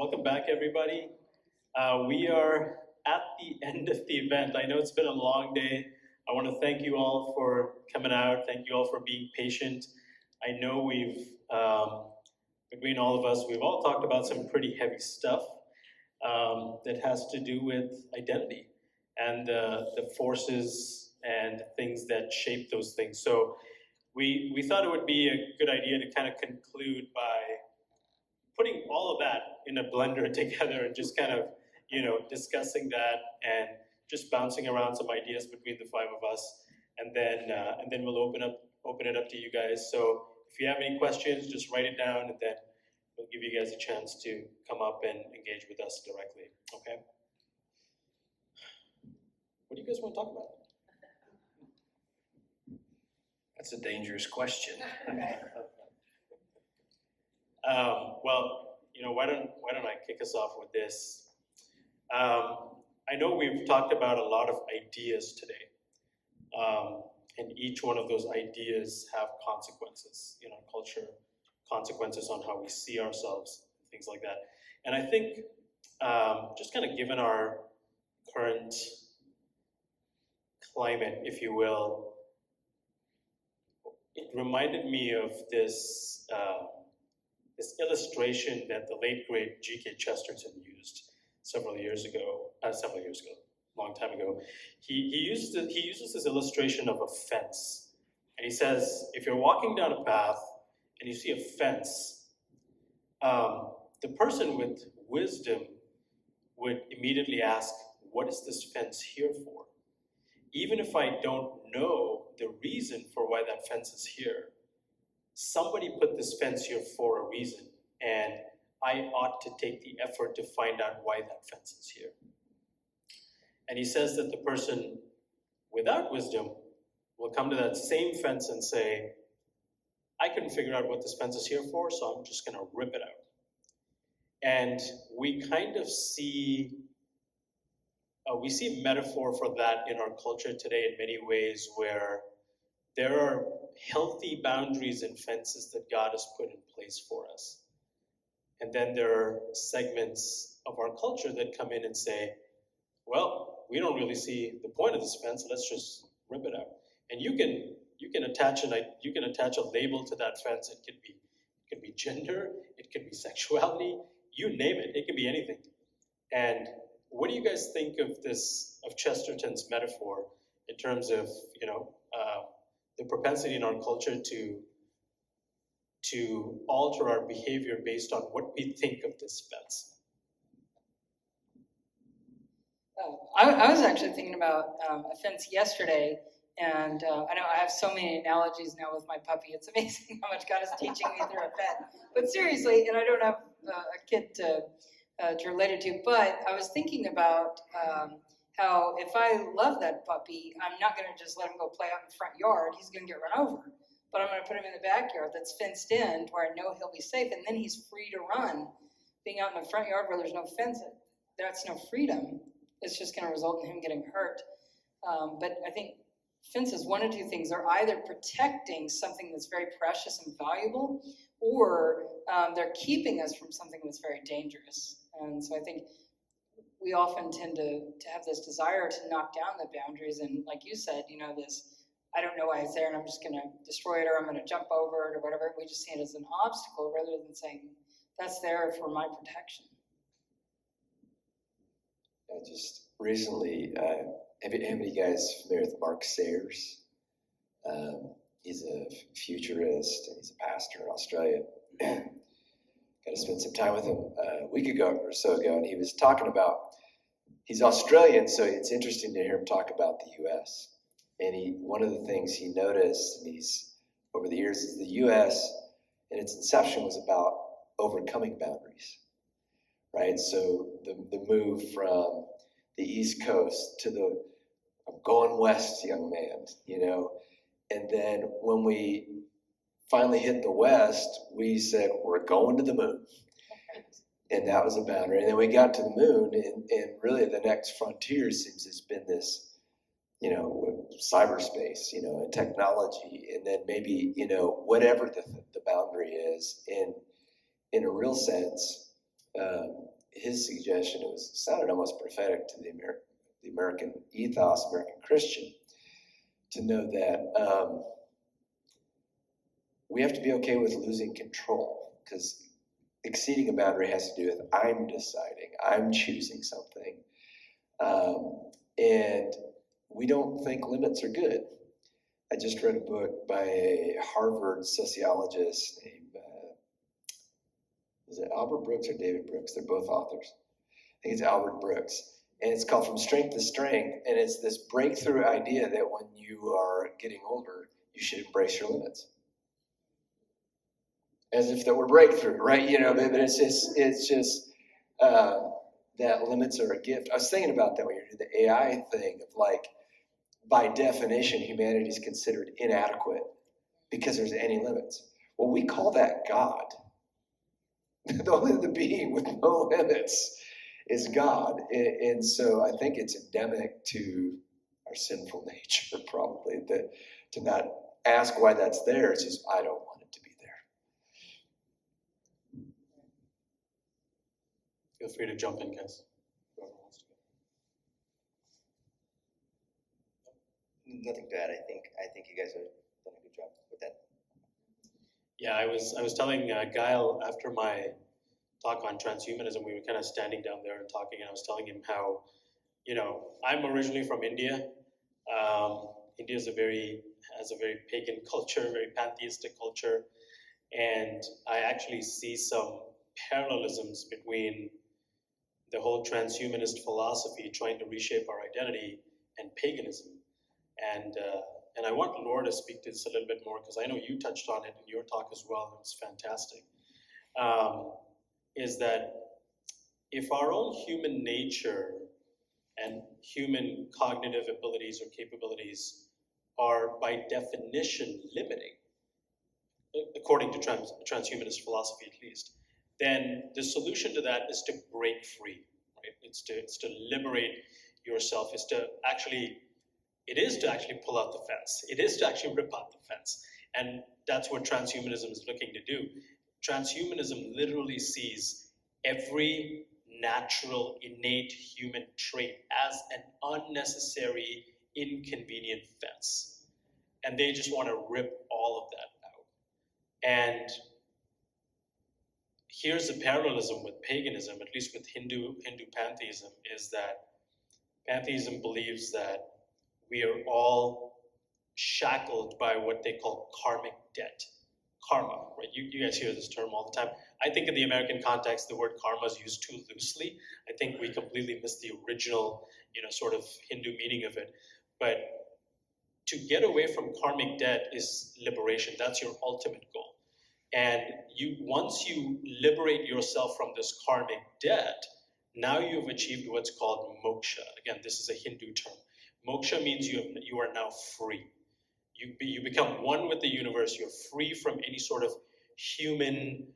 Welcome back, everybody. We are at the end of the event. I know it's been a long day. I want to thank you all for coming out. Thank you all for being patient. I know between all of us, we've all talked about some pretty heavy stuff that has to do with identity and the forces and things that shape those things. So we thought it would be a good idea to kind of conclude by putting all of that in a blender together and just kind of, discussing that and just bouncing around some ideas between the five of us, and then we'll open it up to you guys. So if you have any questions, just write it down, and then we'll give you guys a chance to come up and engage with us directly. Okay? What do you guys want to talk about? That's a dangerous question. Well, why don't I kick us off with this? I know we've talked about a lot of ideas today, and each one of those ideas have consequences in our culture, consequences on how we see ourselves, things like that. And I think just kind of given our current climate, if you will, it reminded me of this illustration that the late great G.K. Chesterton used several years ago, long time ago. He uses this illustration of a fence, and he says, if you're walking down a path and you see a fence, the person with wisdom would immediately ask, what is this fence here for? Even if I don't know the reason for why that fence is here, somebody put this fence here for a reason, and I ought to take the effort to find out why that fence is here. And he says that the person without wisdom will come to that same fence and say, I couldn't figure out what this fence is here for, so I'm just going to rip it out. And we kind of see a metaphor for that in our culture today in many ways, where there are healthy boundaries and fences that God has put in place for us. And then there are segments of our culture that come in and say, well, we don't really see the point of this fence, let's just rip it out. And you can attach a label to that fence. It could be gender, it could be sexuality, you name it, it could be anything. And what do you guys think of Chesterton's metaphor in terms of, the propensity in our culture to alter our behavior based on what we think of this fence? I was actually thinking about a fence yesterday, and I know I have so many analogies now with my puppy. It's amazing how much God is teaching me through a pet. But seriously, and I don't have a kid to relate it to, but I was thinking about how if I love that puppy, I'm not going to just let him go play out in the front yard. He's going to get run over. But I'm going to put him in the backyard that's fenced in where I know he'll be safe, and then he's free to run. Being out in the front yard where there's no fence, that's no freedom. It's just going to result in him getting hurt. But I think fences, one of two things. They're either protecting something that's very precious and valuable, or they're keeping us from something that's very dangerous. And so I think we often tend to have this desire to knock down the boundaries. And like you said, this, I don't know why it's there and I'm just going to destroy it, or I'm going to jump over it, or whatever. We just see it as an obstacle rather than saying, that's there for my protection. Just recently, have any of you guys familiar with Mark Sayers? He's a futurist and he's a pastor in Australia. Got to spend some time with him a week ago or so ago, and he was talking about, he's Australian, so it's interesting to hear him talk about the U.S. And one of the things he noticed, and over the years, is the U.S. in its inception was about overcoming boundaries, right? So the move from the East Coast to I'm going west, young man, and then when we finally hit the West, we said, we're going to the moon. And that was a boundary. And then we got to the moon, and really the next frontier seems has been this, cyberspace, and technology, and then maybe, whatever the boundary is. In a real sense, his suggestion sounded almost prophetic to the American ethos, American Christian, to know that we have to be okay with losing control, because exceeding a boundary has to do with I'm deciding, I'm choosing something, and we don't think limits are good. I just read a book by a Harvard sociologist named, is it Albert Brooks or David Brooks? They're both authors. I think it's Albert Brooks. And it's called From Strength to Strength. And it's this breakthrough idea that when you are getting older, you should embrace your limits. As if that were breakthrough, right? But it's just that limits are a gift. I was thinking about that when you did the AI thing of like, by definition, humanity is considered inadequate because there's any limits. Well, we call that God. The being with no limits is God. And so I think it's endemic to our sinful nature, probably, that to not ask why that's there. It's just, I don't want it to be there. Feel free to jump in, guys. Whoever wants to go. Nothing to add. I think you guys have done a good job with that. Yeah, I was telling Guile after my talk on transhumanism, we were kind of standing down there and talking, and I was telling him how, I'm originally from India. India has a very pagan culture, very pantheistic culture, and I actually see some parallelisms between the whole transhumanist philosophy trying to reshape our identity and paganism. And I want Laura to speak to this a little bit more, because I know you touched on it in your talk as well, and it was fantastic. Is that if our own human nature and human cognitive abilities or capabilities are by definition limiting, according to transhumanist philosophy at least, then the solution to that is to break free, right? It's to liberate yourself, it is to actually pull out the fence. It is to actually rip out the fence. And that's what transhumanism is looking to do. Transhumanism literally sees every natural, innate human trait as an unnecessary, inconvenient fence. And they just want to rip all of that out. And here's a parallelism with paganism, at least with Hindu pantheism, is that pantheism believes that we are all shackled by what they call karmic debt. Karma, right? You guys hear this term all the time. I think in the American context, the word karma is used too loosely. I think we completely missed the original, sort of Hindu meaning of it. But to get away from karmic debt is liberation. That's your ultimate goal. And once you liberate yourself from this karmic debt, now you've achieved what's called moksha. Again, this is a Hindu term. Moksha means you are now free. You become one with the universe. You're free from any sort of human,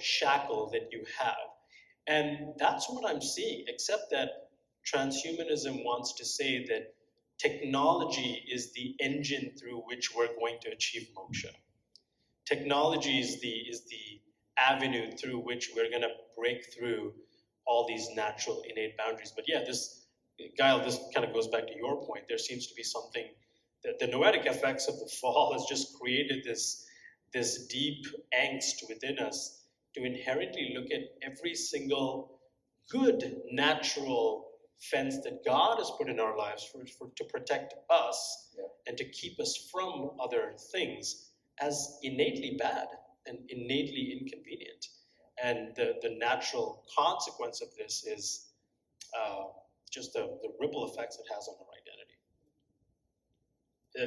shackle that you have. And that's what I'm seeing, except that transhumanism wants to say that technology is the engine through which we're going to achieve moksha. Technology is the avenue through which we're going to break through all these natural innate boundaries. But yeah, Guile, this kind of goes back to your point. There seems to be something that the noetic effects of the fall has just created this deep angst within us to inherently look at every single good natural fence that God has put in our lives to protect us and to keep us from other things as innately bad and innately inconvenient. And the natural consequence of this is just the ripple effects it has on our identity.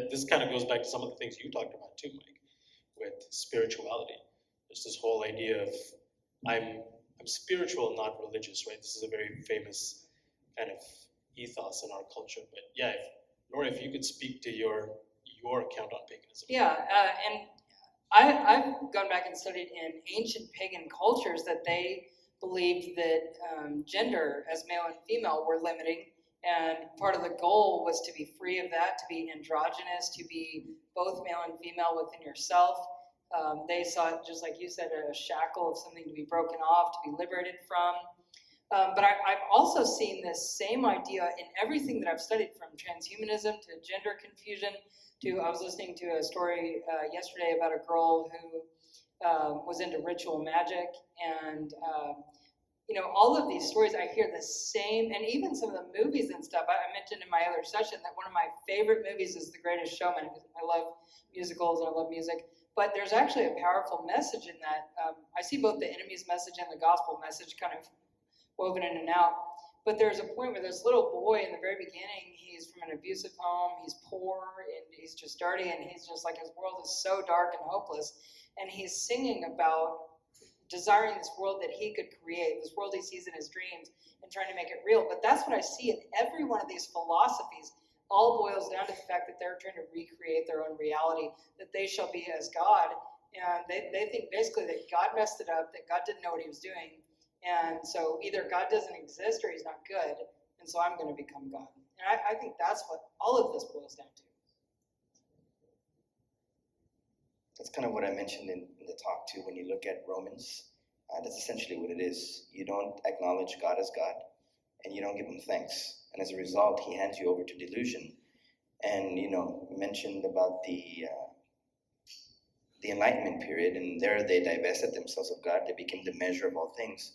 This kind of goes back to some of the things you talked about too, Mike, with spirituality. There's this whole idea of I'm spiritual, not religious, right? This is a very famous kind of ethos in our culture. But yeah, Laura, if you could speak to your account on paganism. Yeah, and I've gone back and studied in ancient pagan cultures that they believed that gender as male and female were limiting, and part of the goal was to be free of that, to be androgynous, to be both male and female within yourself. They saw it, just like you said, a shackle of something to be broken off, to be liberated from. But I've also seen this same idea in everything that I've studied, from transhumanism to gender confusion to, I was listening to a story yesterday about a girl who was into ritual magic, and all of these stories, I hear the same, and even some of the movies and stuff. I mentioned in my other session that one of my favorite movies is The Greatest Showman. I love musicals and I love music, but there's actually a powerful message in that. I see both the enemy's message and the gospel message kind of woven in and out. But there's a point where this little boy in the very beginning, he's from an abusive home, he's poor, and he's just dirty, and he's just like, his world is so dark and hopeless. And he's singing about desiring this world that he could create, this world he sees in his dreams, and trying to make it real. But that's what I see in every one of these philosophies. All boils down to the fact that they're trying to recreate their own reality, that they shall be as God. And they think basically that God messed it up, that God didn't know what he was doing. And so either God doesn't exist or he's not good, and so I'm going to become God. And I think that's what all of this boils down to. That's kind of what I mentioned in the talk too. When you look at Romans, that's essentially what it is. You don't acknowledge God as God, and you don't give him thanks. And as a result, he hands you over to delusion. And, mentioned about the Enlightenment period, and there they divested themselves of God. They became the measure of all things.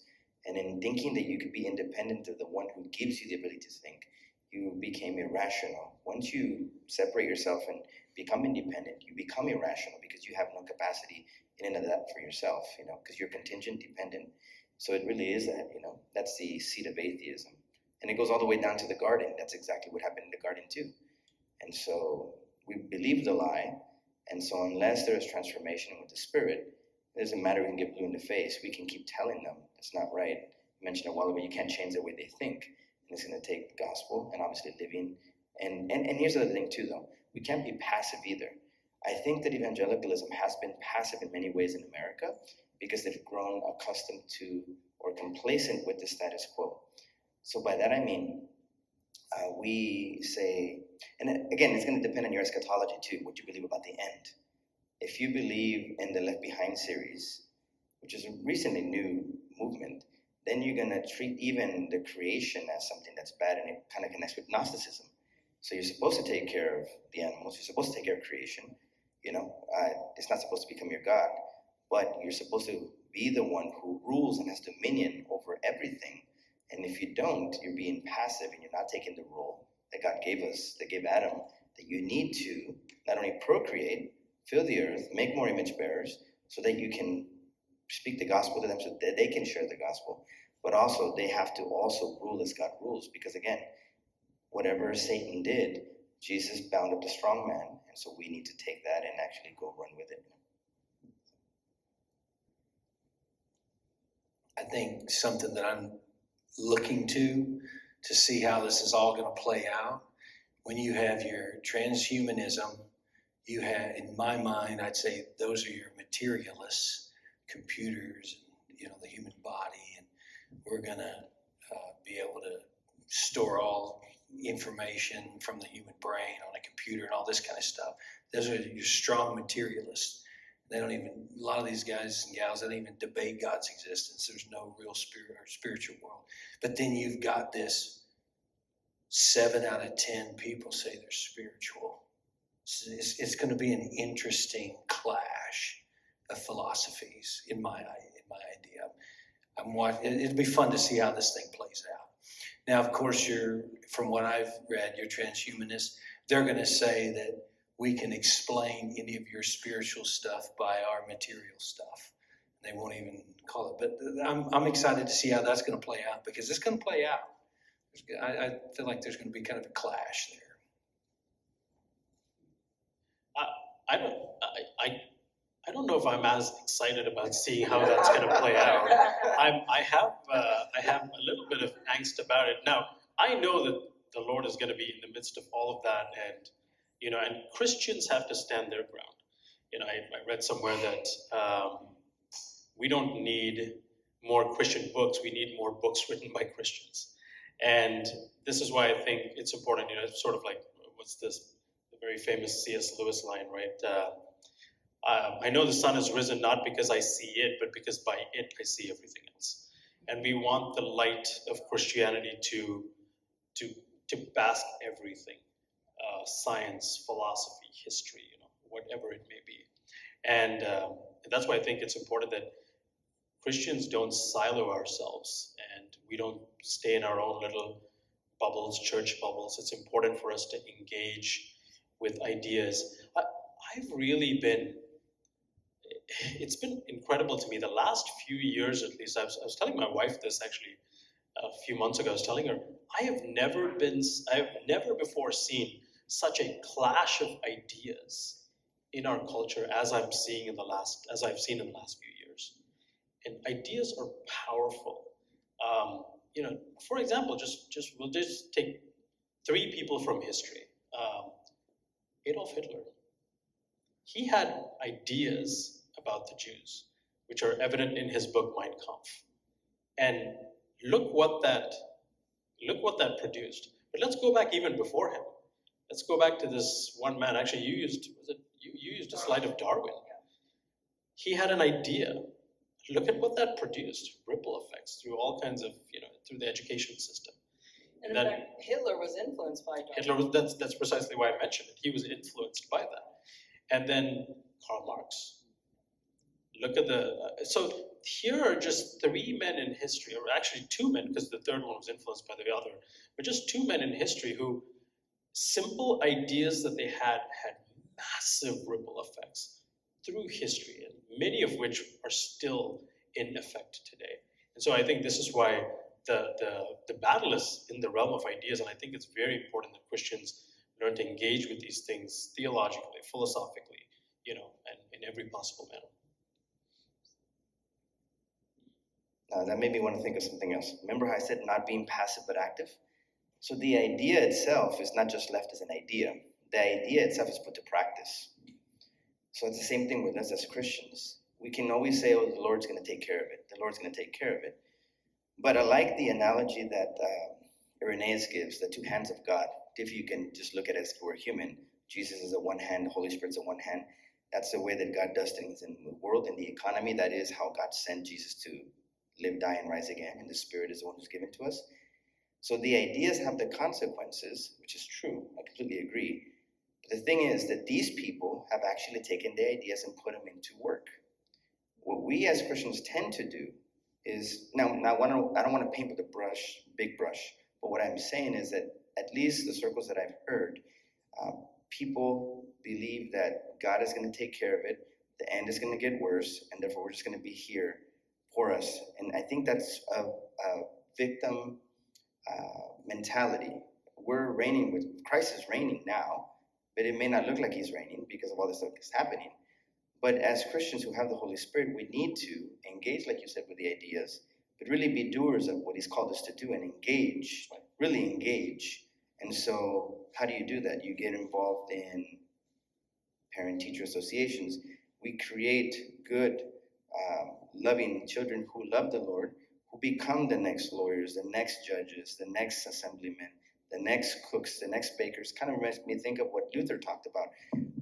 And in thinking that you could be independent of the one who gives you the ability to think, you became irrational. Once you separate yourself and become independent, you become irrational because you have no capacity in and of that for yourself, because you're contingent, dependent. So it really is that, that's the seed of atheism. And it goes all the way down to the garden. That's exactly what happened in the garden too. And so we believe the lie. And so unless there is transformation with the Spirit, it doesn't matter, we can get blue in the face. We can keep telling them it's not right. I mentioned a while ago, you can't change the way they think. And it's going to take the gospel and obviously living. And here's the other thing too, though. We can't be passive either. I think that evangelicalism has been passive in many ways in America because they've grown accustomed to or complacent with the status quo. So by that I mean, we say, and again, it's going to depend on your eschatology too, what you believe about the end. If you believe in the Left Behind series, which is a recently new movement, then you're going to treat even the creation as something that's bad, and it kind of connects with Gnosticism. So you're supposed to take care of the animals, you're supposed to take care of creation, it's not supposed to become your God, but you're supposed to be the one who rules and has dominion over everything. And if you don't, you're being passive and you're not taking the role that God gave us, that gave Adam, that you need to not only procreate, fill the earth, make more image bearers, so that you can speak the gospel to them, so that they can share the gospel. But also, they have to also rule as God rules, because again, whatever Satan did, Jesus bound up the strong man, and so we need to take that and actually go run with it. I think something that I'm looking to see how this is all going to play out. When you have your transhumanism, you have, in my mind, I'd say those are your materialists, computers, and the human body, and we're going to be able to store all information from the human brain on a computer and all this kind of stuff. Those are your strong materialists. They don't even, a lot of these guys and gals, they don't even debate God's existence. There's no real spirit or spiritual world. But then you've got this 7 out of 10 people say they're spiritual. So it's going to be an interesting clash of philosophies in my idea. It'll be fun to see how this thing plays out. Now, of course, from what I've read, your transhumanists, they're going to say that we can explain any of your spiritual stuff by our material stuff. They won't even call it. But I'm excited to see how that's going to play out, because it's going to play out. I feel like there's going to be kind of a clash there. I don't know if I'm as excited about seeing how that's going to play out. I have a little bit of angst about it. Now, I know that the Lord is going to be in the midst of all of that, and and Christians have to stand their ground. I read somewhere that we don't need more Christian books. We need more books written by Christians, and this is why I think it's important. It's sort of like, what's this? The very famous C.S. Lewis line, right? I know the sun has risen not because I see it, but because by it I see everything else. And we want the light of Christianity to bask everything, science, philosophy, history, whatever it may be. And that's why I think it's important that Christians don't silo ourselves and we don't stay in our own little bubbles, church bubbles. It's important for us to engage with ideas. I've really been, it's been incredible to me the last few years at least. I was telling my wife this actually a few months ago. I was telling her, I have never before seen such a clash of ideas in our culture as I've seen in the last few years. And ideas are powerful. For example, we'll just take 3 people from history. Adolf Hitler. He had ideas about the Jews, which are evident in his book Mein Kampf. And look what that produced. But let's go back even before him. Let's go back to this one man. Actually, you used a slide of Darwin. He had an idea. Look at what that produced. Ripple effects through all kinds of, through the education system. And in fact, Hitler was influenced by Darwin. Hitler was, that's precisely why I mentioned it. He was influenced by that. And then Karl Marx. Look at so here are just 3 men in history, or actually 2 men, because the third one was influenced by the other, but just 2 men in history who simple ideas that they had massive ripple effects through history, and many of which are still in effect today. And so I think this is why the battle is in the realm of ideas, and I think it's very important that Christians learn to engage with these things theologically, philosophically, and in every possible manner. That made me want to think of something else. Remember how I said not being passive but active? So the idea itself is not just left as an idea. The idea itself is put to practice. So it's the same thing with us as Christians. We can always say, oh, the Lord's going to take care of it. The Lord's going to take care of it. But I like the analogy that Irenaeus gives, the 2 hands of God. If you can just look at it as if we're human, Jesus is at one hand, the Holy Spirit's at one hand. That's the way that God does things in the world, in the economy. That is how God sent Jesus to live, die, and rise again. And the Spirit is the one who's given to us. So the ideas have the consequences, which is true. I completely agree. But the thing is that these people have actually taken the ideas and put them into work. What we as Christians tend to do is, now I don't want to paint with a brush, big brush, but what I'm saying is that at least the circles that I've heard, people believe that God is going to take care of it, the end is going to get worse, and therefore we're just going to be here for us. And I think that's a victim mentality. We're reigning with, Christ is reigning now, but it may not look like he's reigning because of all this stuff that's happening. But as Christians who have the Holy Spirit, we need to engage, like you said, with the ideas, but really be doers of what he's called us to do and engage, really engage. And so how do you do that? You get involved in parent-teacher associations. We create good, loving children who love the Lord, who become the next lawyers, the next judges, the next assemblymen, the next cooks, the next bakers. Kind of makes me think of what Luther talked about.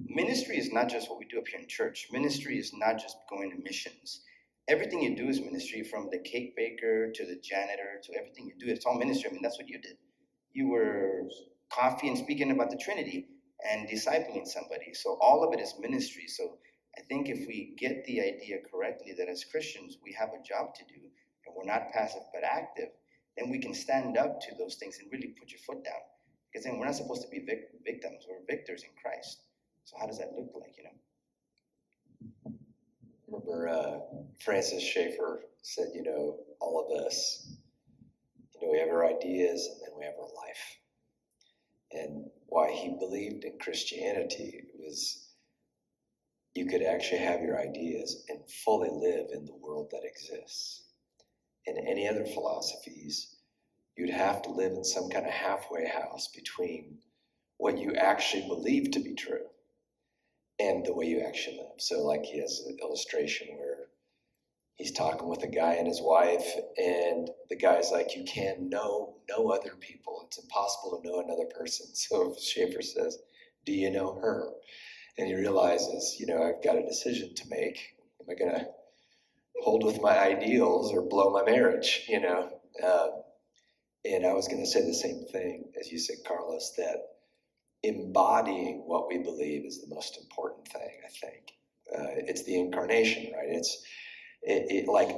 Ministry is not just what we do up here in church. Ministry is not just going to missions. Everything you do is ministry, from the cake baker to the janitor to everything you do. It's all ministry. I mean, that's what you did. You were coffee and speaking about the Trinity and discipling somebody. So all of it is ministry. So I think if we get the idea correctly that as Christians we have a job to do and we're not passive but active, then we can stand up to those things and really put your foot down. Because then we're not supposed to be victims, we're victors in Christ. So how does that look like, Remember Francis Schaeffer said, all of us, we have our ideas and then we have our life. And why he believed in Christianity was you could actually have your ideas and fully live in the world that exists. In any other philosophies, you'd have to live in some kind of halfway house between what you actually believe to be true and the way you actually live. So like he has an illustration where he's talking with a guy and his wife, and the guy's like, you can know no other people. It's impossible to know another person. So Schaeffer says, do you know her? and he realizes, I've got a decision to make. Am I going to hold with my ideals or blow my marriage? And I was going to say the same thing as you said, Carlos, that embodying what we believe is the most important thing, I think. It's the incarnation, right?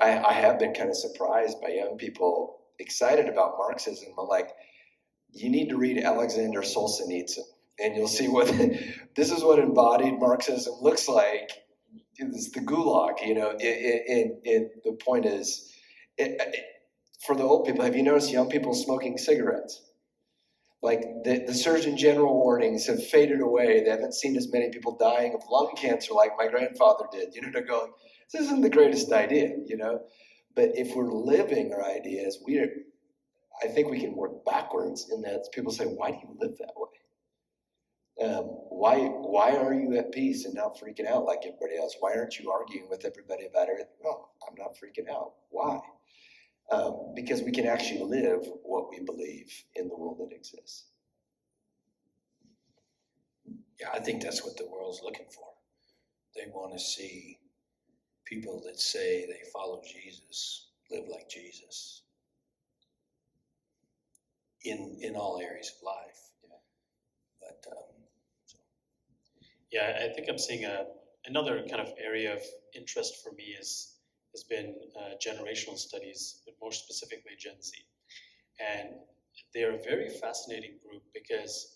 I have been kind of surprised by young people excited about Marxism. I'm like, you need to read Alexander Solzhenitsyn, and you'll see this is what embodied Marxism looks like. It's the gulag, the point is, for the old people, have you noticed young people smoking cigarettes? Like the Surgeon General warnings have faded away. They haven't seen as many people dying of lung cancer like my grandfather did. They're going, this isn't the greatest idea, But if we're living our ideas, I think we can work backwards in that people say, why do you live that way? Why are you at peace and not freaking out like everybody else? Why aren't you arguing with everybody about it? Well, I'm not freaking out. Why? Because we can actually live what we believe in the world that exists. Yeah, I think that's what the world's looking for. They want to see people that say they follow Jesus live like Jesus in all areas of life. But Yeah, I think I'm seeing another kind of area of interest for me has been generational studies, but more specifically Gen Z. And they're a very fascinating group because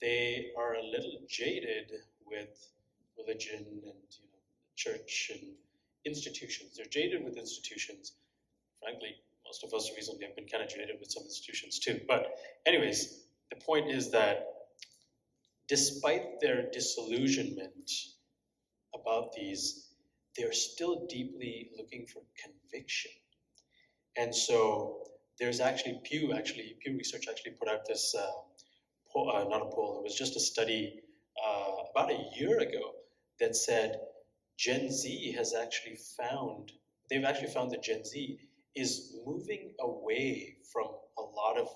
they are a little jaded with religion and church and institutions. They're jaded with institutions. Frankly, most of us recently have been kind of jaded with some institutions too. But anyways, the point is that despite their disillusionment about these, they're still deeply looking for conviction. And so there's actually Pew Research actually put out this, not a poll, it was just a study about a year ago that said Gen Z has actually found, they've actually found that Gen Z is moving away from a lot of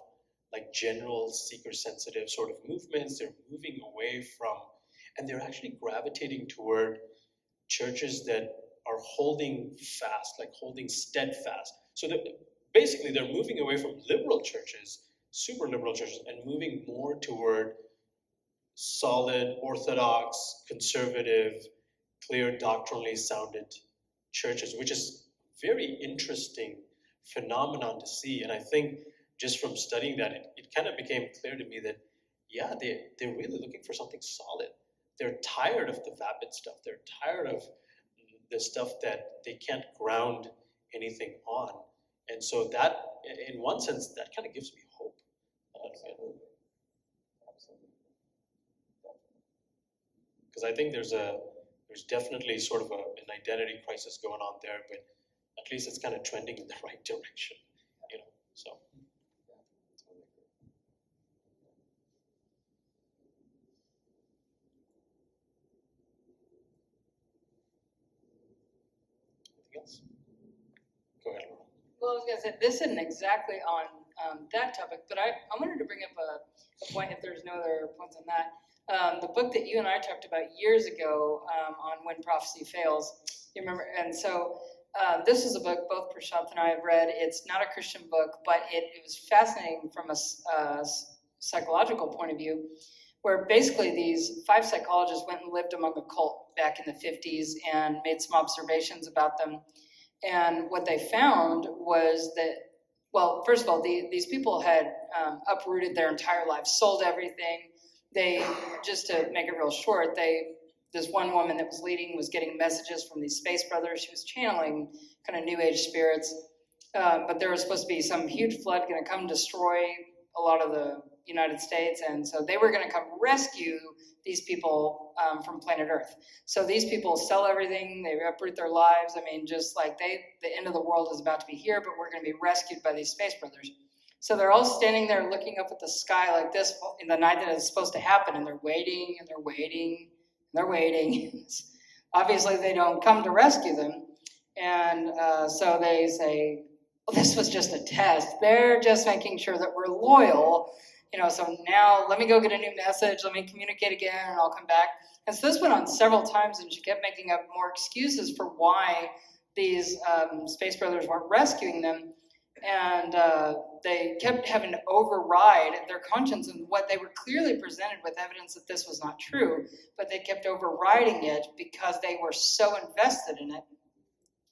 like general seeker-sensitive sort of movements. They're moving away from, and they're actually gravitating toward churches that are holding fast, like holding steadfast. So that basically they're moving away from liberal churches, super liberal churches, and moving more toward solid, orthodox, conservative, clear, doctrinally sounded churches, which is very interesting phenomenon to see. And I think just from studying that, it kind of became clear to me that, yeah, they're really looking for something solid. They're tired of the vapid stuff. They're tired of the stuff that they can't ground anything on. And so that, in one sense, that kind of gives me hope. Because I think there's definitely sort of an identity crisis going on there, but at least it's kind of trending in the right direction, so. Anything else? Go ahead, Laura. Well, I was gonna say, this isn't exactly on that topic, but I wanted to bring up a point, if there's no other points on that. The book that you and I talked about years ago on When Prophecy Fails, you remember? And so this is a book both Prashant and I have read. It's not a Christian book, but it was fascinating from a psychological point of view, where basically these 5 psychologists went and lived among a cult back in the 50s and made some observations about them. And what they found was that, well, first of all, these people had uprooted their entire lives, sold everything. They, just to make it real short, this one woman that was leading was getting messages from these space brothers. She was channeling kind of new age spirits. But there was supposed to be some huge flood going to come destroy a lot of the United States. And so they were going to come rescue these people from planet Earth. So these people sell everything. They uproot their lives. I mean, just like the end of the world is about to be here, but we're going to be rescued by these space brothers. So they're all standing there looking up at the sky like this in the night that it's supposed to happen. And they're waiting and they're waiting and they're waiting. Obviously, they don't come to rescue them. And so they say, well, this was just a test. They're just making sure that we're loyal So now let me go get a new message, let me communicate again, and I'll come back. And so this went on several times, and she kept making up more excuses for why these space brothers weren't rescuing them. And they kept having to override their conscience and what they were clearly presented with evidence that this was not true, but they kept overriding it because they were so invested in it.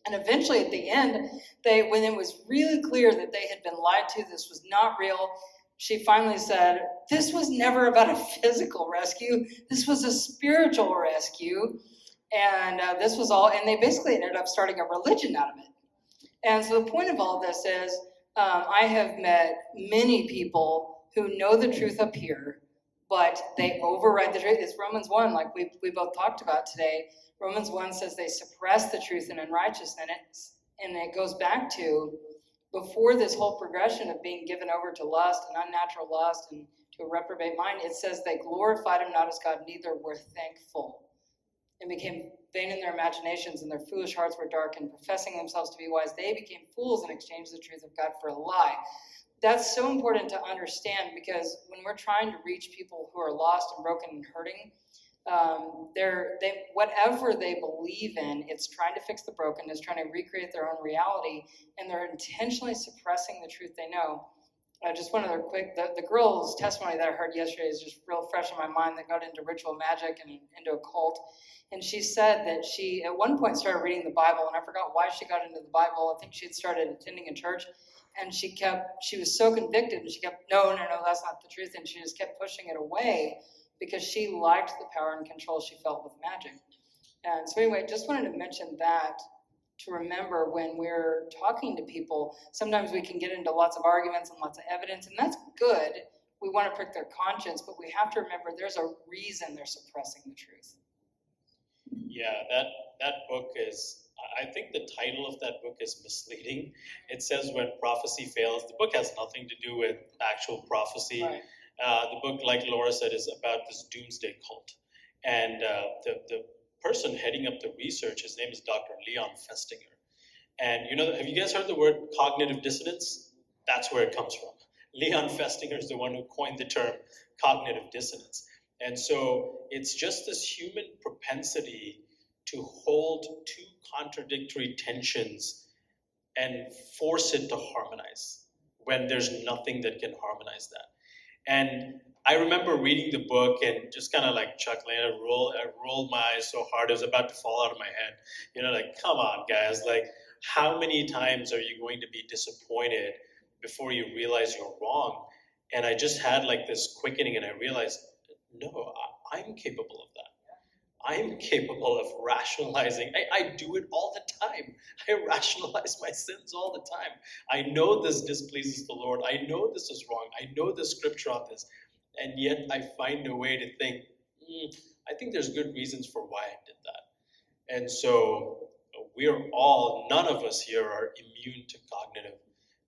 And eventually at the end, when it was really clear that they had been lied to, this was not real, she finally said, this was never about a physical rescue, this was a spiritual rescue. And this was all, and they basically ended up starting a religion out of it. And so the point of all of this is, I have met many people who know the truth up here, but they override the truth. It's Romans 1, like we both talked about today. Romans 1 says they suppress the truth in unrighteousness, and it goes back to before this whole progression of being given over to lust and unnatural lust and to a reprobate mind, it says they glorified him not as God, neither were thankful, and became vain in their imaginations, and their foolish hearts were darkened. Professing themselves to be wise, they became fools and exchanged the truth of God for a lie. That's so important to understand, because when we're trying to reach people who are lost and broken and hurting, whatever they believe in, it's trying to fix the brokenness, trying to recreate their own reality, and they're intentionally suppressing the truth they know. Just one other quick, the girl's testimony that I heard yesterday is just real fresh in my mind, that got into ritual magic and into a cult. And she said that she, at one point, started reading the Bible, and I forgot why she got into the Bible. I think she had started attending a church, and she was so convicted, and she kept, no, that's not the truth, and she just kept pushing it away because she liked the power and control she felt with magic. And so anyway, just wanted to mention that, to remember when we're talking to people, sometimes we can get into lots of arguments and lots of evidence, and that's good. We want to prick their conscience, but we have to remember there's a reason they're suppressing the truth. Yeah, that book is, I think the title of that book is misleading. It says when prophecy fails. The book has nothing to do with actual prophecy. Right. The book, like Laura said, is about this doomsday cult. And the person heading up the research, his name is Dr. Leon Festinger. And have you guys heard the word cognitive dissonance? That's where it comes from. Leon Festinger is the one who coined the term cognitive dissonance. And so it's just this human propensity to hold two contradictory tensions and force it to harmonize when there's nothing that can harmonize that. And I remember reading the book and just kind of like chuckling. I rolled my eyes so hard it was about to fall out of my head. Like, come on, guys. Like, how many times are you going to be disappointed before you realize you're wrong? And I just had like this quickening, and I realized, no, I'm capable of that. I'm capable of rationalizing. I do it all the time. I rationalize my sins all the time. I know this displeases the Lord. I know this is wrong. I know the scripture on this. And yet I find a way to think, I think there's good reasons for why I did that. And so none of us here are immune to cognitive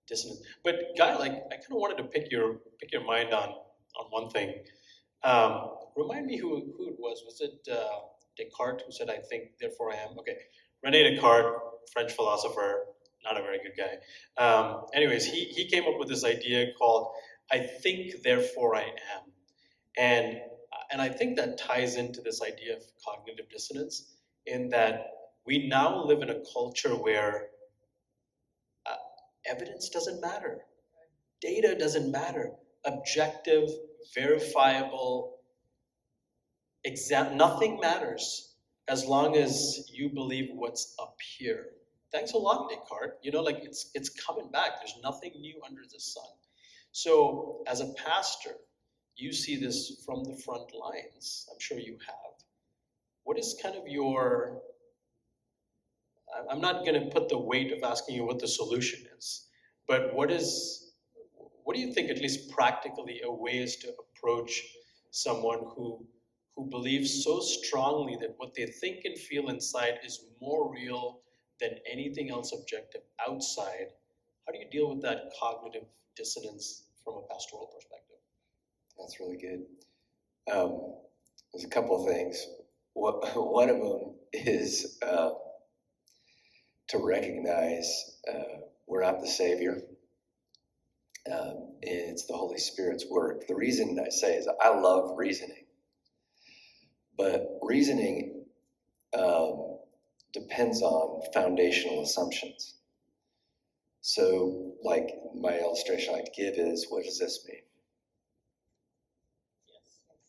dissonance. But Guy, like, I kind of wanted to pick your mind on one thing. Remind me who it was. Was it Descartes who said, I think, therefore I am? Okay. René Descartes, French philosopher, not a very good guy. Anyways, he came up with this idea called, I think, therefore I am. And I think that ties into this idea of cognitive dissonance, in that we now live in a culture where evidence doesn't matter. Data doesn't matter. Objective, verifiable, nothing matters as long as you believe what's up here. Thanks a lot, Descartes. It's coming back. There's nothing new under the sun. So as a pastor, you see this from the front lines. I'm sure you have. What is kind of I'm not going to put the weight of asking you what the solution is, but what do you think, at least practically, a way is to approach someone who believes so strongly that what they think and feel inside is more real than anything else objective outside? How do you deal with that cognitive dissonance from a pastoral perspective? That's really good. There's a couple of things. One of them is to recognize we're not the Savior. It's the Holy Spirit's work. The reason I say is I love reasoning, but reasoning depends on foundational assumptions. So, like my illustration I like to give is, what does this mean?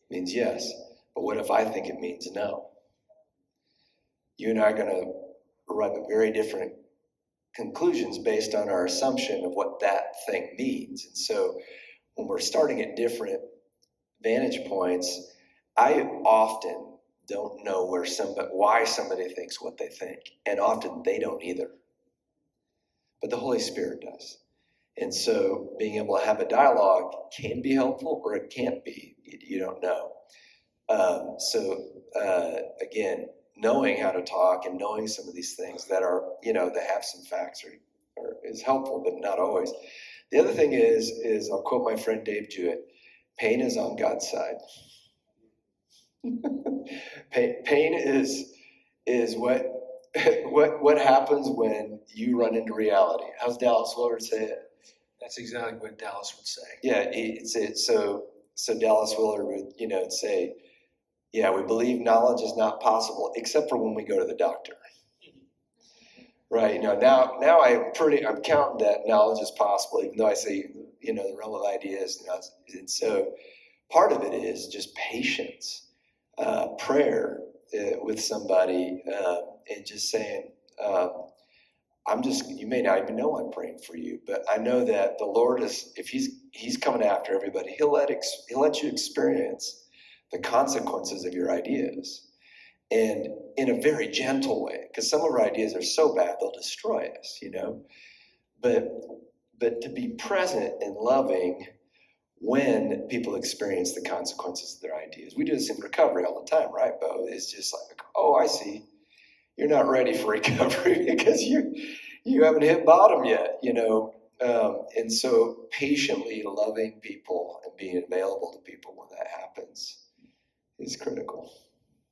It means yes, but what if I think it means no? You and I are going to arrive at very different conclusions based on our assumption of what that thing means. And so when we're starting at different vantage points, I often don't know why somebody thinks what they think. And often they don't either. But the Holy Spirit does. And so being able to have a dialogue can be helpful or it can't be. You don't know. Again, knowing how to talk and knowing some of these things that are, that have some facts is helpful, but not always. The other thing is I'll quote my friend Dave Jewett, pain is on God's side. Pain is what happens when you run into reality. How's Dallas Willard say it? That's exactly what Dallas would say. Yeah, so Dallas Willard would, say, yeah, we believe knowledge is not possible except for when we go to the doctor. Right, now I'm counting that knowledge is possible, even though I say, the realm of ideas. And so part of it is just patience, prayer with somebody, and just saying, you may not even know I'm praying for you, but I know that the Lord if he's coming after everybody, he'll let you experience the consequences of your ideas, and in a very gentle way, because some of our ideas are so bad they'll destroy us, but to be present and loving when people experience the consequences of their ideas. We do this in recovery all the time, right, Bo? It's just like, oh, I see, you're not ready for recovery because you haven't hit bottom yet, and so patiently loving people and being available to people when that happens is critical.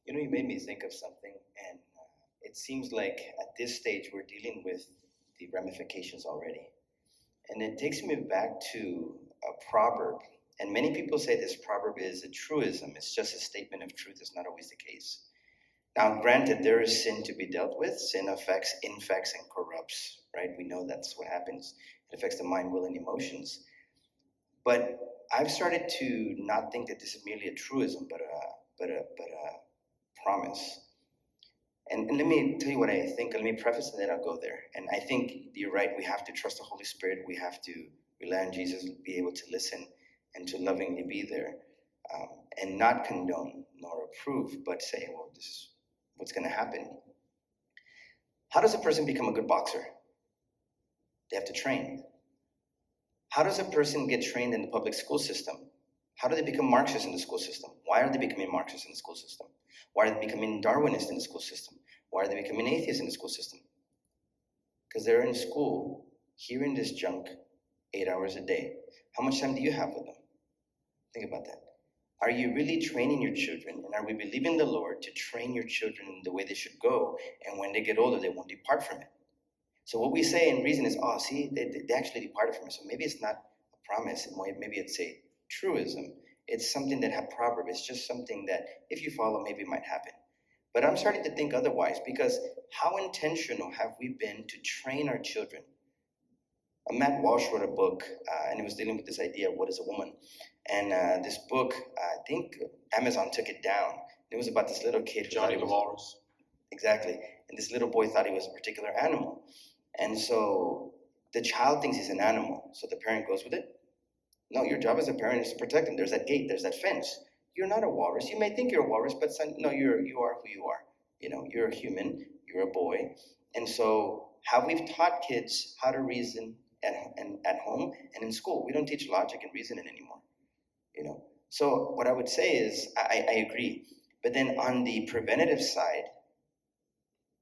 You made me think of something, and it seems like at this stage we're dealing with the ramifications already. And it takes me back to a proverb. And many people say this proverb is a truism. It's just a statement of truth. It's not always the case. Now, granted, there is sin to be dealt with. Sin affects, infects, and corrupts, right? We know that's what happens. It affects the mind, will, and emotions. But I've started to not think that this is merely a truism, but a promise. And let me tell you what I think. Let me preface and then I'll go there. And I think you're right. We have to trust the Holy Spirit. We have to rely on Jesus, be able to listen and to lovingly be there, and not condone nor approve, but say, well, this is what's going to happen. How does a person become a good boxer? They have to train. How does a person get trained in the public school system? How do they become Marxists in the school system? Why are they becoming Marxists in the school system? Why are they becoming Darwinists in the school system? Why are they becoming atheists in the school system? Because they're in school, hearing this junk 8 hours a day. How much time do you have with them? Think about that. Are you really training your children? And are we believing the Lord to train your children in the way they should go? And when they get older, they won't depart from it. So what we say in reason is, oh, see, they actually departed from it. So maybe it's not a promise. Maybe it's a truism. It's something that had proverb. It's just something that if you follow, maybe it might happen. But I'm starting to think otherwise, because how intentional have we been to train our children? Matt Walsh wrote a book, and it was dealing with this idea of what is a woman. And this book, I think Amazon took it down. It was about this little kid. Johnny the Walrus. Exactly. And this little boy thought he was a particular animal. And so the child thinks he's an animal. So the parent goes with it. No, your job as a parent is to protect him. There's that gate, there's that fence. You're not a walrus. You may think you're a walrus, but son, no, you are who you are. You're a human, you're a boy. And so how we've taught kids how to reason at home and in school. We don't teach logic and reasoning anymore. So what I would say is, I agree. But then on the preventative side,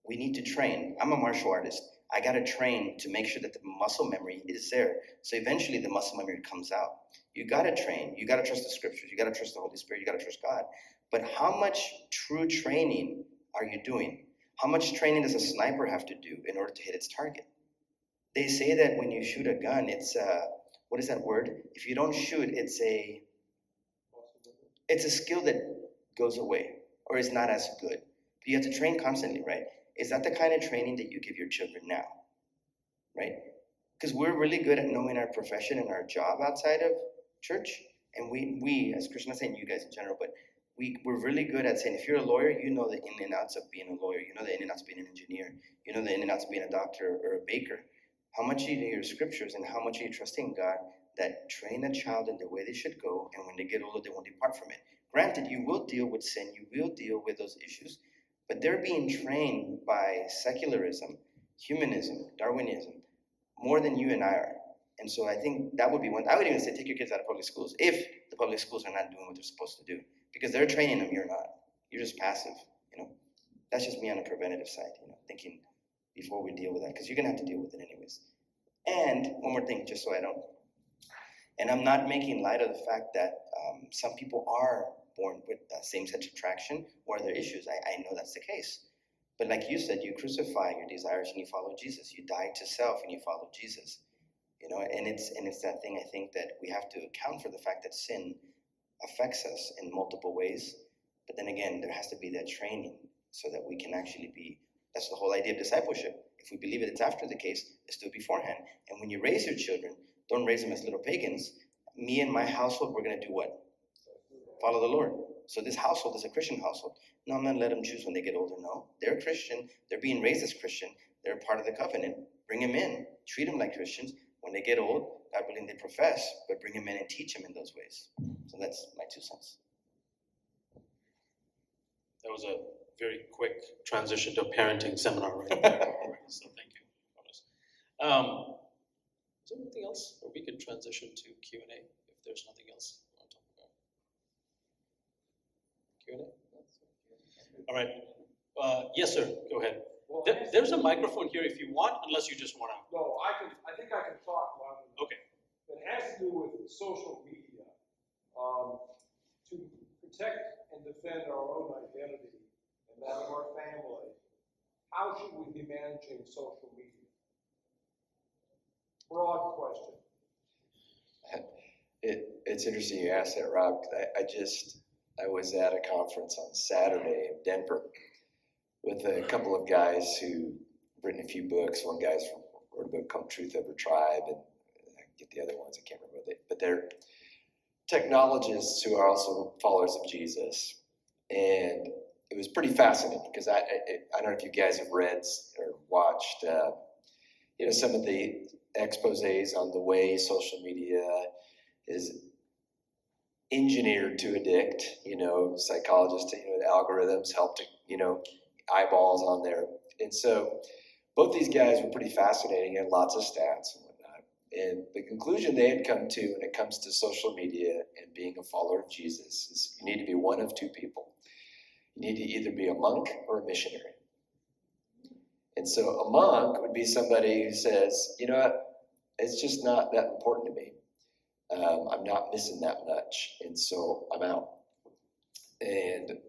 we need to train. I'm a martial artist. I got to train to make sure that the muscle memory is there. So eventually the muscle memory comes out. You got to train. You got to trust the scriptures. You got to trust the Holy Spirit. You got to trust God. But how much true training are you doing? How much training does a sniper have to do in order to hit its target? They say that when you shoot a gun, it's what is that word? If you don't shoot, it's a skill that goes away or is not as good. But you have to train constantly, right? Is that the kind of training that you give your children now, right? Because we're really good at knowing our profession and our job outside of church. And we as Christians, I'm not saying you guys in general, but we're really good at saying, if you're a lawyer, you know the in and outs of being a lawyer. You know the in and outs of being an engineer. You know the in and outs of being a doctor or a baker. How much you know your scriptures and how much are you trusting God that train a child in the way they should go, and when they get older, they won't depart from it. Granted, you will deal with sin, you will deal with those issues, but they're being trained by secularism, humanism, Darwinism, more than you and I are. And so I think that would be one. I would even say take your kids out of public schools if the public schools are not doing what they're supposed to do, because they're training them, you're not. You're just passive, you know. That's just me on a preventative side, you know, thinking before we deal with that, because you're gonna have to deal with it anyways. And one more thing, just so I don't. And I'm not making light of the fact that some people are born with same-sex attraction or other issues. I know that's the case. But like you said, you crucify your desires and you follow Jesus. You die to self and you follow Jesus. You know, and it's that thing, I think, that we have to account for the fact that sin affects us in multiple ways. But then again, there has to be that training so that we can actually be, that's the whole idea of discipleship. If we believe it's after the case, let's do it beforehand. And when you raise your children, don't raise them as little pagans. Me and my household, we're going to do what? Follow the Lord. So this household is a Christian household. No, I'm not going to let them choose when they get older. No, they're Christian. They're being raised as Christian. They're part of the covenant. Bring them in. Treat them like Christians. When they get old, God willing, they profess, but bring them in and teach them in those ways. So that's my 2 cents. That was a very quick transition to a parenting seminar right there. So thank you. Is there anything else? Or we could transition to Q&A if there's nothing else you want to talk about. Q&A? All right. Yes, sir. Go ahead. Well, There's a microphone here if you want, unless you just want to. no, I think I can talk loud enough. Okay. It has to do with social media. To protect and defend our own identity and that of our family, how should we be managing social media? Broad question. It's interesting you asked that, Rob. 'Cause I was at a conference on Saturday in Denver with a couple of guys who written a few books. One guy's wrote a book called Truth Over Tribe, and I get the other ones, I can't remember what they, but they're technologists who are also followers of Jesus. And it was pretty fascinating because I don't know if you guys have read or watched, some of the exposés on the way social media is engineered to addict. Psychologists, the algorithms help to, eyeballs on there. And so both these guys were pretty fascinating and lots of stats and whatnot. And the conclusion they had come to when it comes to social media and being a follower of Jesus is you need to be one of two people. You need to either be a monk or a missionary. And so a monk would be somebody who says, you know what, it's just not that important to me. I'm not missing that much, and so I'm out. And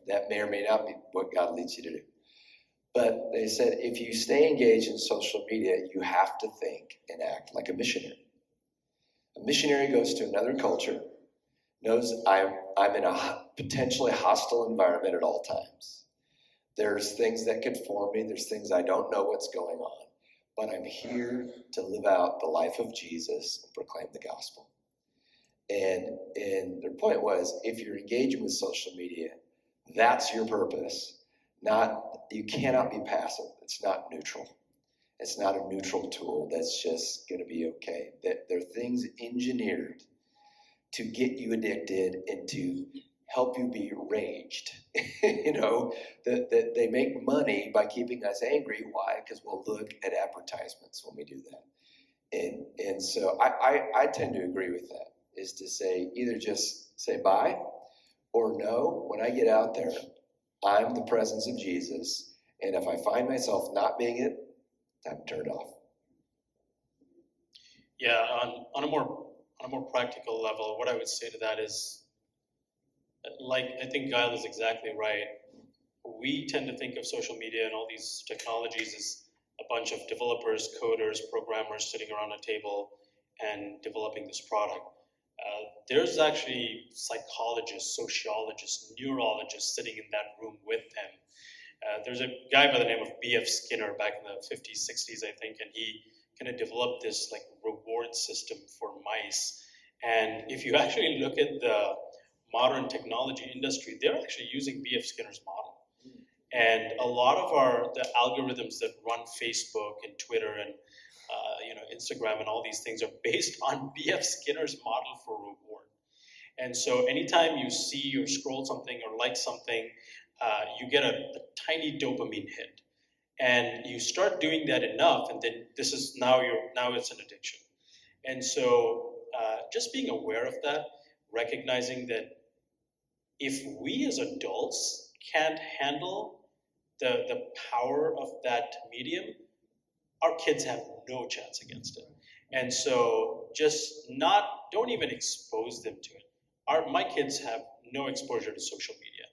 that may or may not be what God leads you to do. But they said if you stay engaged in social media, you have to think and act like a missionary. A missionary goes to another culture, knows I'm in a potentially hostile environment at all times. There's things that could form me. There's things I don't know what's going on. But I'm here to live out the life of Jesus and proclaim the gospel. And their point was, if you're engaging with social media, that's your purpose. You cannot be passive. It's not neutral. It's not a neutral tool that's just going to be okay. That there are things engineered to get you addicted and to help you be raged. That they make money by keeping us angry. Why? Because we'll look at advertisements when we do that. And so I tend to agree with that, is to say either just say bye or no, when I get out there, I'm the presence of Jesus. And if I find myself not being it, I'm turned off. Yeah, on a more practical level, what I would say to that is, I think Guile is exactly right. We tend to think of social media and all these technologies as a bunch of developers, coders, programmers sitting around a table and developing this product. There's actually psychologists, sociologists, neurologists sitting in that room with him. There's a guy by the name of B.F. Skinner back in the 50s, 60s, I think, and he kind of developed this like reward system for mice. And if you actually look at the modern technology industry, they're actually using B.F. Skinner's model. And a lot of the algorithms that run Facebook and Twitter and Instagram and all these things are based on B.F. Skinner's model for reward. And so anytime you see or scroll something or like something, you get a tiny dopamine hit. And you start doing that enough, and then this is now it's an addiction. And so just being aware of that, recognizing that if we as adults can't handle the power of that medium, our kids have no chance against it. And so don't even expose them to it. My kids have no exposure to social media.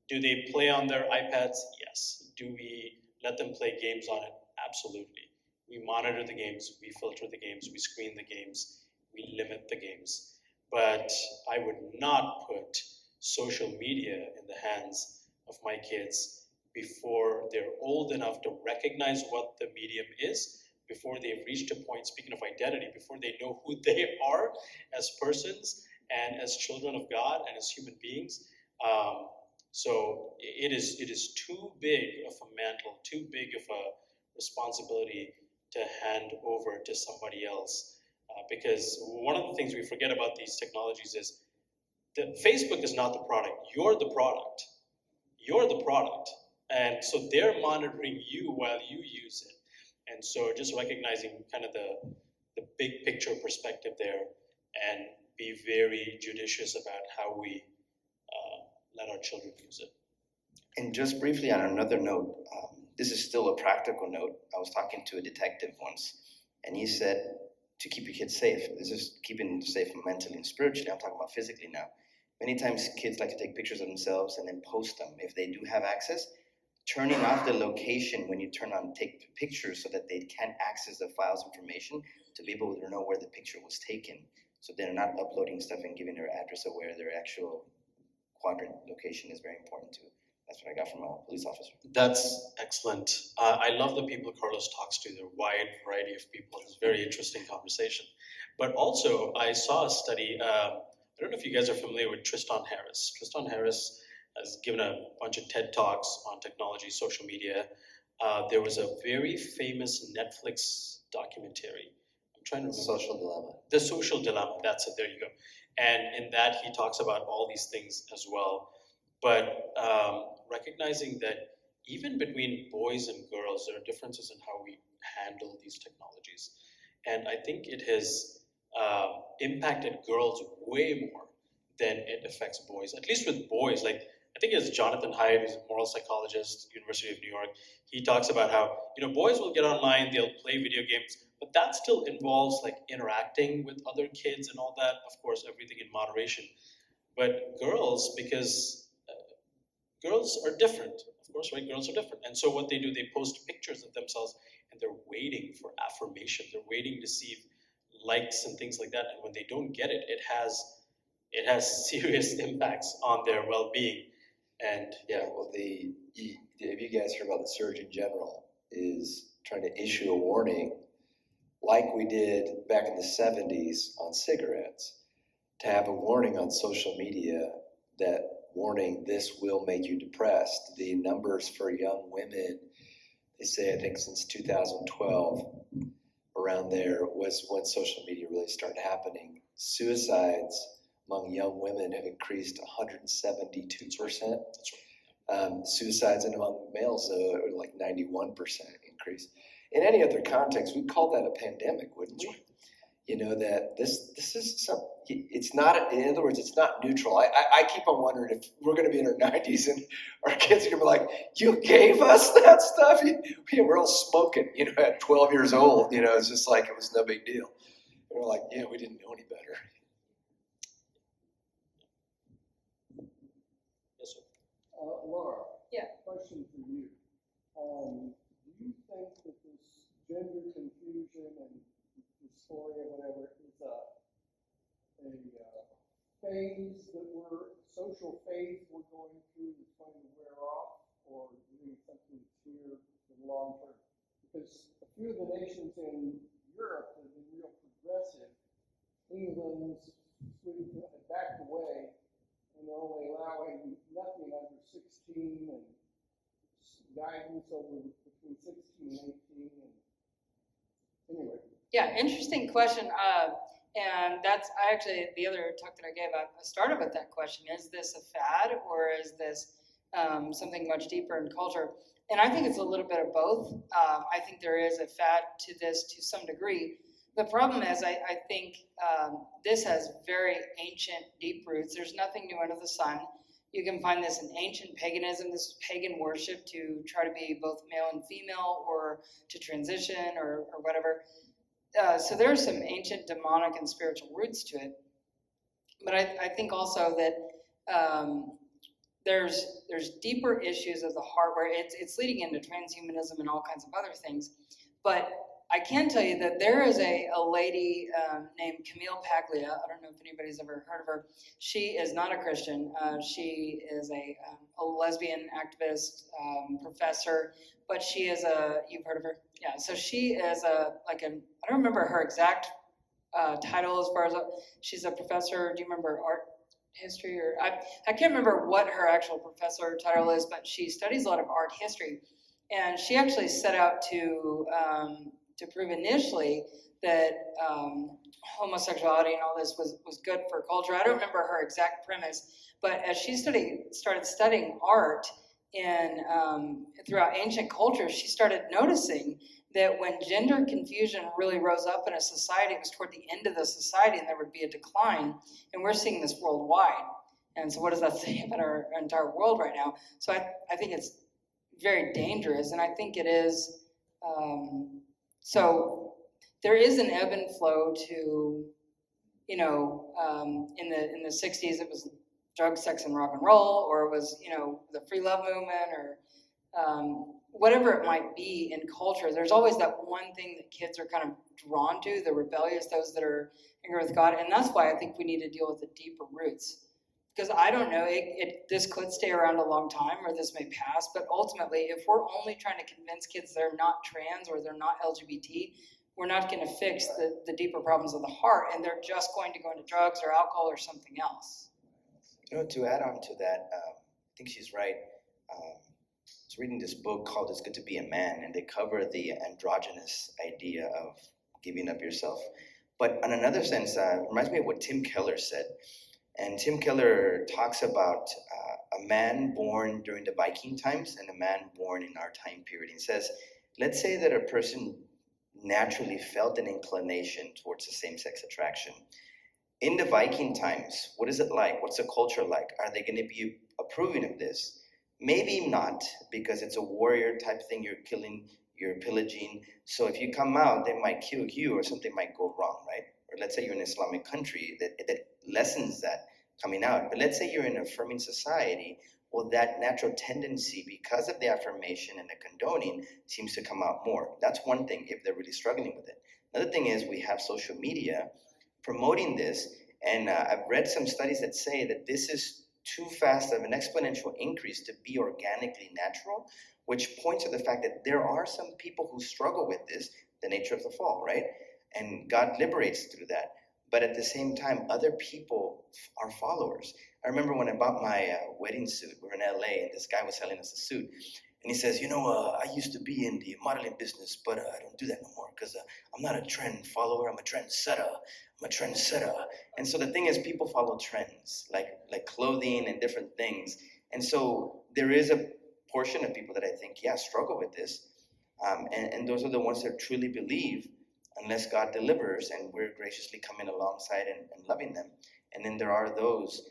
Do they play on their iPads? Yes. Do we let them play games on it? Absolutely. We monitor the games, we filter the games, we screen the games, we limit the games. But I would not put social media in the hands of my kids before they're old enough to recognize what the medium is, before they've reached a point, speaking of identity, before they know who they are as persons and as children of God and as human beings. So it is too big of a mantle, too big of a responsibility to hand over to somebody else. Because one of the things we forget about these technologies is that Facebook is not the product. You're the product. You're the product. And so they're monitoring you while you use it. And so just recognizing kind of the big picture perspective there and be very judicious about how we let our children use it. And just briefly on another note, this is still a practical note. I was talking to a detective once, and he said to keep your kids safe. This is keeping them safe mentally and spiritually. I'm talking about physically now. Many times kids like to take pictures of themselves and then post them. If they do have access, turning off the location when you turn on take pictures so that they can't access the file's information to be able to know where the picture was taken. So they're not uploading stuff and giving their address of where their actual quadrant location is very important too. That's what I got from a police officer. That's excellent. I love the people Carlos talks to, the wide variety of people. It's a very interesting conversation. But also, I saw a study, I don't know if you guys are familiar with Tristan Harris. Tristan Harris has given a bunch of TED Talks on technology, social media. There was a very famous Netflix documentary. I'm trying to remember. Social Dilemma. The Social Dilemma, that's it, there you go. And in that, he talks about all these things as well. But recognizing that even between boys and girls, there are differences in how we handle these technologies. And I think it has impacted girls way more than it affects boys. At least with boys, like I think it's Jonathan Haidt, who's a moral psychologist, University of New York. He talks about how, boys will get online, they'll play video games, but that still involves like interacting with other kids and all that. Of course, everything in moderation. But girls, because girls are different, of course, right? Girls are different. And so what they do, they post pictures of themselves and they're waiting for affirmation. They're waiting to see likes and things like that. And when they don't get it, it has serious impacts on their well-being. And Yeah, well, have you guys heard about the Surgeon General is trying to issue a warning like we did back in the 70s on cigarettes, to have a warning on social media that warning, this will make you depressed. The numbers for young women, they say, I think since 2012, around there was when social media really started happening. Suicides among young women have increased 172%. Suicides among males are like 91% increase. In any other context, we'd call that a pandemic, wouldn't we? That this is some. It's not. In other words, it's not neutral. I keep on wondering if we're going to be in our 90s and our kids are going to be like, "You gave us that stuff." We're all smoking. At 12 years old, it's just like it was no big deal. And we're like, "Yeah, we didn't know any better." yes, sir. Laura. Yeah. Question for you. Do you think that this gender confusion and dysphoria, whatever, is a phase that social phase we're going through is going to wear off, or doing something here in the long term? Because a few of the nations in Europe have been real progressive. England, Sweden have backed away, and they're only allowing nothing under 16 and guidance over between 16 and 18. And anyway. Yeah, interesting question. And that's the other talk that I gave, I started with that question. Is this a fad, or is this something much deeper in culture? And I think it's a little bit of both. I think there is a fad to this to some degree. The problem is I think this has very ancient, deep roots. There's nothing new under the sun. You can find this in ancient paganism. This is pagan worship to try to be both male and female, or to transition, or whatever. So there are some ancient demonic and spiritual roots to it. But I think also that there's deeper issues of the heart where it's leading into transhumanism and all kinds of other things. But I can tell you that there is a lady named Camille Paglia. I don't know if anybody's ever heard of her. She is not a Christian. She is a lesbian activist, professor, but she is you've heard of her? Yeah, so she is I don't remember her exact title as far as, she's a professor. Do you remember art history? Or I can't remember what her actual professor title is, but she studies a lot of art history. And she actually set out to prove initially that homosexuality and all this was good for culture. I don't remember her exact premise, but as she started studying art throughout ancient cultures, she started noticing that when gender confusion really rose up in a society, it was toward the end of the society, and there would be a decline. And we're seeing this worldwide. And so what does that say about our entire world right now? So I think it's very dangerous, and I think it is. So there is an ebb and flow to, in the 60s it was drugs, sex, and rock and roll, or it was, the free love movement, or whatever it might be in culture. There's always that one thing that kids are kind of drawn to, the rebellious, those that are angry with God. And that's why I think we need to deal with the deeper roots. Because I don't know, this could stay around a long time, or this may pass, but ultimately, if we're only trying to convince kids they're not trans or they're not LGBT, we're not going to fix the deeper problems of the heart, and they're just going to go into drugs or alcohol or something else. To add on to that, I think she's right. I was reading this book called It's Good to Be a Man, and they cover the androgynous idea of giving up yourself. But in another sense, it reminds me of what Tim Keller said. And Tim Keller talks about a man born during the Viking times and a man born in our time period. He says, let's say that a person naturally felt an inclination towards the same-sex attraction. In the Viking times, what is it like? What's the culture like? Are they going to be approving of this? Maybe not, because it's a warrior type thing. You're killing, you're pillaging. So if you come out, they might kill you, or something might go wrong, right? Or let's say you're in an Islamic country that lessens that coming out. But let's say you're in an affirming society. Well, that natural tendency, because of the affirmation and the condoning, seems to come out more. That's one thing if they're really struggling with it. Another thing is we have social media promoting this. And I've read some studies that say that this is too fast of an exponential increase to be organically natural, which points to the fact that there are some people who struggle with this, the nature of the fall, right? And God liberates through that. But at the same time, other people are followers. I remember when I bought my wedding suit, we were in LA, and this guy was selling us a suit. And he says, I used to be in the modeling business, but I don't do that no more because I'm not a trend follower, I'm a trendsetter. I'm a trendsetter. And so the thing is, people follow trends, like clothing and different things. And so there is a portion of people that I think, struggle with this. And those are the ones that truly believe, unless God delivers, and we're graciously coming alongside and loving them. And then there are those.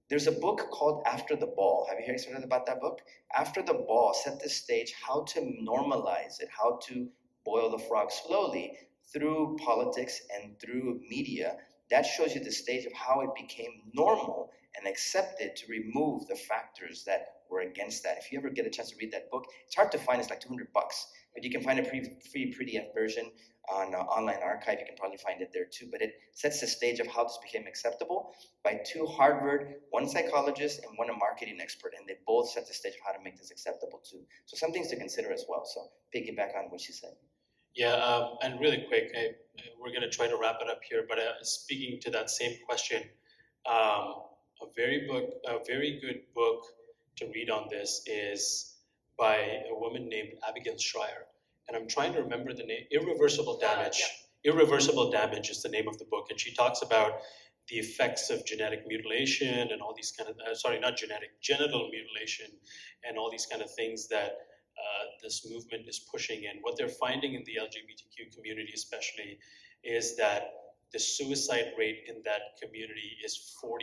There's a book called After the Ball. Have you heard about that book? After the Ball set the stage how to normalize it, how to boil the frog slowly through politics and through media. That shows you the stage of how it became normal and accepted to remove the factors that were against that. If you ever get a chance to read that book, it's hard to find. It's like $200, but you can find a free PDF version on online archive. You can probably find it there too. But it sets the stage of how this became acceptable by two Harvard, one psychologist and one a marketing expert, and they both set the stage of how to make this acceptable too. So some things to consider as well. So piggyback on what she said. Yeah, and really quick, we're going to try to wrap it up here, but speaking to that same question, a very good book to read on this is by a woman named Abigail Schreier, and I'm trying to remember the name. Irreversible Damage. Irreversible Damage is the name of the book, and she talks about the effects of genetic mutilation and all these kind of genital mutilation and all these kind of things that this movement is pushing. And what they're finding in the LGBTQ community especially is that the suicide rate in that community is 40%.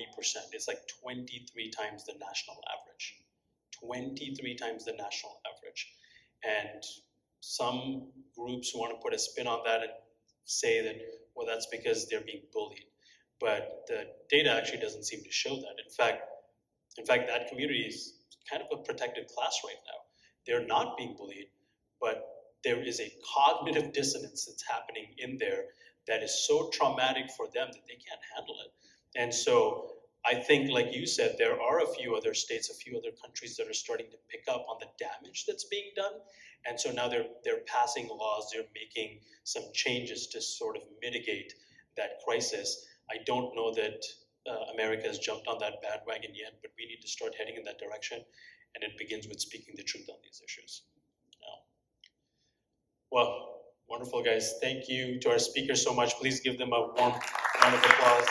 It's like 23 times the national average. 23 times the national average. And some groups want to put a spin on that and say that, well, that's because they're being bullied. But the data actually doesn't seem to show that. In fact, that community is kind of a protected class right now. They're not being bullied, but there is a cognitive dissonance that's happening in there that is so traumatic for them that they can't handle it. And so I think, like you said, there are a few other states, a few other countries that are starting to pick up on the damage that's being done. And so now they're passing laws, they're making some changes to sort of mitigate that crisis. I don't know that America has jumped on that bandwagon yet, but we need to start heading in that direction. And it begins with speaking the truth on these issues. Well, wonderful, guys. Thank you to our speakers so much. Please give them a warm round of applause.